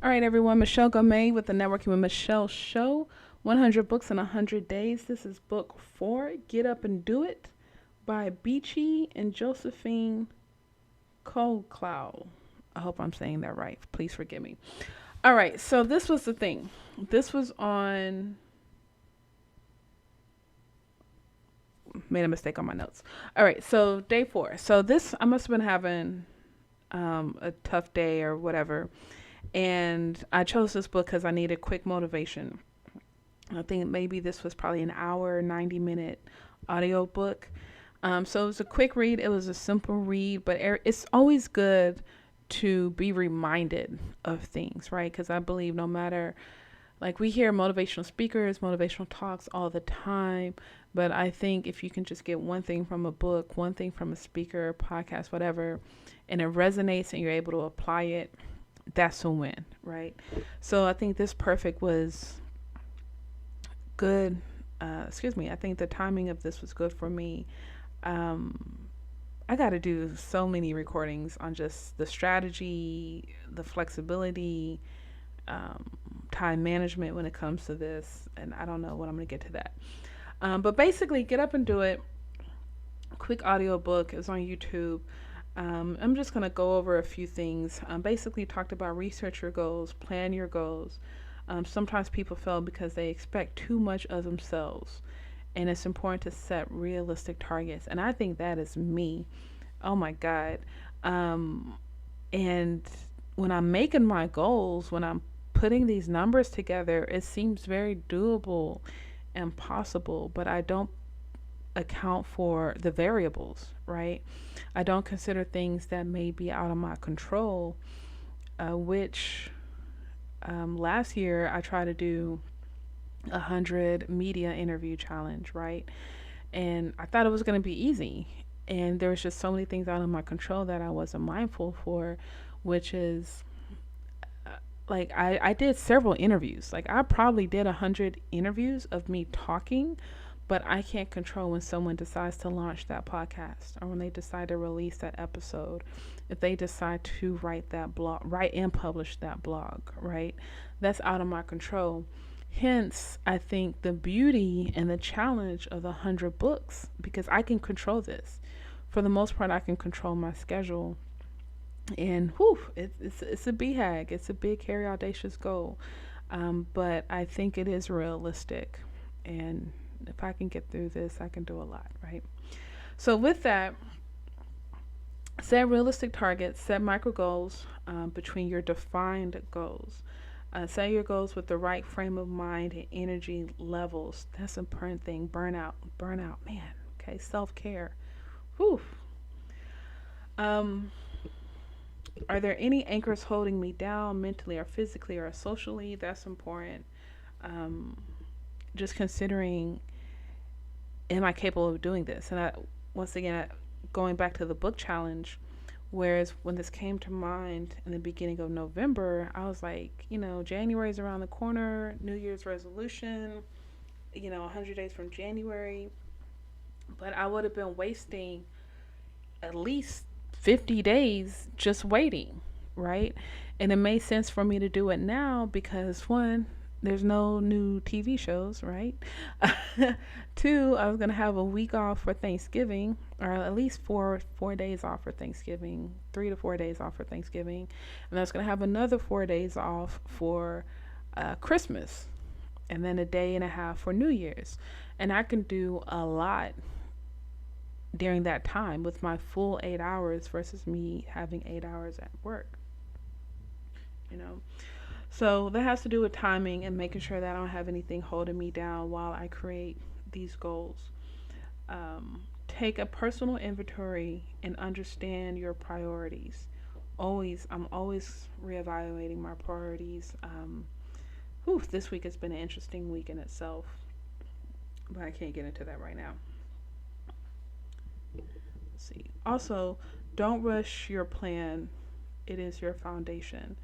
All right, everyone. Michelle Gomez with the Networking with Michelle show. 100 books in 100 days. This is book 4, Get Up and Do It, by Beechy and Josephine Colclough. I hope I'm saying that right. Please forgive me. All right, so this was the thing. This was on. Made a mistake on my notes. All right, so day 4. So this, I must have been having a tough day or whatever. And I chose this book because I needed quick motivation. I think maybe this was probably an hour, 90-minute audio book. So it was a quick read. It was a simple read, but it's always good to be reminded of things, right? Because I believe no matter, like, we hear motivational speakers, motivational talks all the time, but I think if you can just get one thing from a book, one thing from a speaker, podcast, whatever, and it resonates and you're able to apply it, that's a win, right? So I think this perfect was good. I think the timing of this was good for me. I got to do so many recordings on just the strategy, the flexibility, time management when it comes to this. And I don't know when I'm going to get to that. But basically, Get Up and Do It. Quick audio book. It's on YouTube. I'm just going to go over a few things. Basically, talked about research your goals, plan your goals. Sometimes people fail because they expect too much of themselves, and it's important to set realistic targets. And I think that is me. Oh my God. And when I'm making my goals, when I'm putting these numbers together, it seems very doable and possible, but I don't account for the variables, right? I don't consider things that may be out of my control, which last year I tried to do 100 media interview challenge, right? And I thought it was going to be easy. And there was just so many things out of my control that I wasn't mindful for, which is like I did several interviews. Like I probably did 100 interviews of me talking, but I can't control when someone decides to launch that podcast or when they decide to release that episode, if they decide to write that blog, write and publish that blog, right? That's out of my control. Hence, I think the beauty and the challenge of the 100 books, because I can control this. For the most part, I can control my schedule. And whew, it's a BHAG. It's a big, hairy, audacious goal. But I think it is realistic. And if I can get through this, I can do a lot, right? So with that, set realistic targets, set micro goals between your defined goals. Set your goals with the right frame of mind and energy levels. That's an important thing. Burnout, man. Okay, self-care. Whew. Are there any anchors holding me down mentally or physically or socially? That's important. Just considering, am I capable of doing this? And once again, going back to the book challenge, whereas when this came to mind in the beginning of November, I was like, January is around the corner, New Year's resolution, 100 days from January. But I would have been wasting at least 50 days just waiting, right? And it made sense for me to do it now because, one, there's no new TV shows, right? 2, I was going to have a week off for Thanksgiving, or at least four days off for Thanksgiving, 3 to 4 days off for Thanksgiving. And I was going to have another 4 days off for Christmas, and then a day and a half for New Year's. And I can do a lot during that time with my full 8 hours versus me having 8 hours at work, So that has to do with timing and making sure that I don't have anything holding me down while I create these goals. Take a personal inventory and understand your priorities. I'm always reevaluating my priorities. This week has been an interesting week in itself, but I can't get into that right now. Let's see. Also, don't rush your plan. It is your foundation.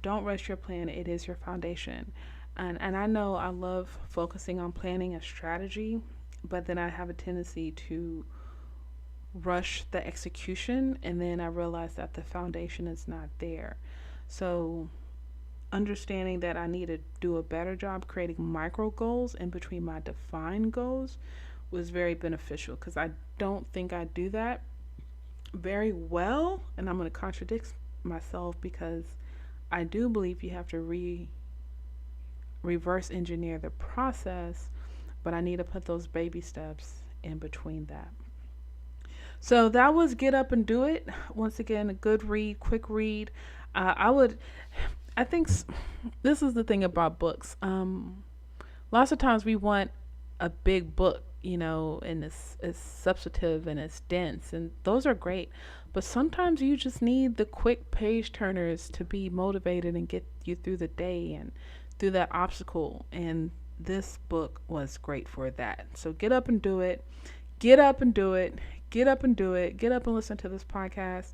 Don't rush your plan. It is your foundation. And I know I love focusing on planning and strategy, but then I have a tendency to rush the execution, and then I realize that the foundation is not there. So understanding that I need to do a better job creating micro goals in between my defined goals was very beneficial, because I don't think I do that very well. And I'm going to contradict myself, because I do believe you have to reverse engineer the process, but I need to put those baby steps in between that. So that was Get Up and Do It. Once again, a good read, quick read. I would, I think this is the thing about books. Lots of times we want a big book, and it's substantive and it's dense, and those are great. But sometimes you just need the quick page turners to be motivated and get you through the day and through that obstacle. And this book was great for that. So get up and do it. Get up and do it. Get up and do it. Get up and listen to this podcast.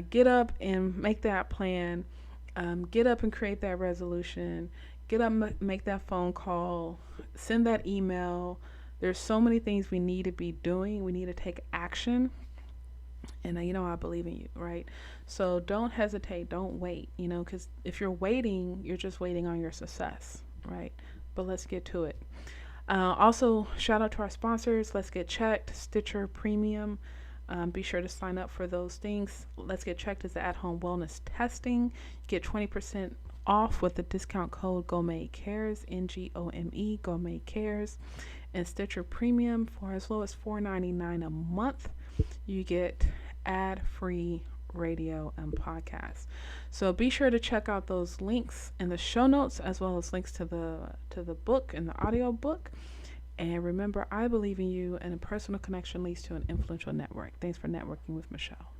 Get up and make that plan. Get up and create that resolution. Get up and make that phone call. Send that email. There's so many things we need to be doing. We need to take action. And I believe in you, right? So don't hesitate. Don't wait, because if you're waiting, you're just waiting on your success, right? But let's get to it. Also, shout out to our sponsors. Let's Get Checked, Stitcher Premium. Be sure to sign up for those things. Let's Get Checked is the at-home wellness testing. Get 20% off with the discount code NgomeCares, NGOME, NgomeCares. And Stitcher Premium, for as low as $4.99 a month, you get ad-free radio and podcasts. So be sure to check out those links in the show notes, as well as links to the book and the audio book. And remember, I believe in you, and a personal connection leads to an influential network. Thanks for networking with Michelle.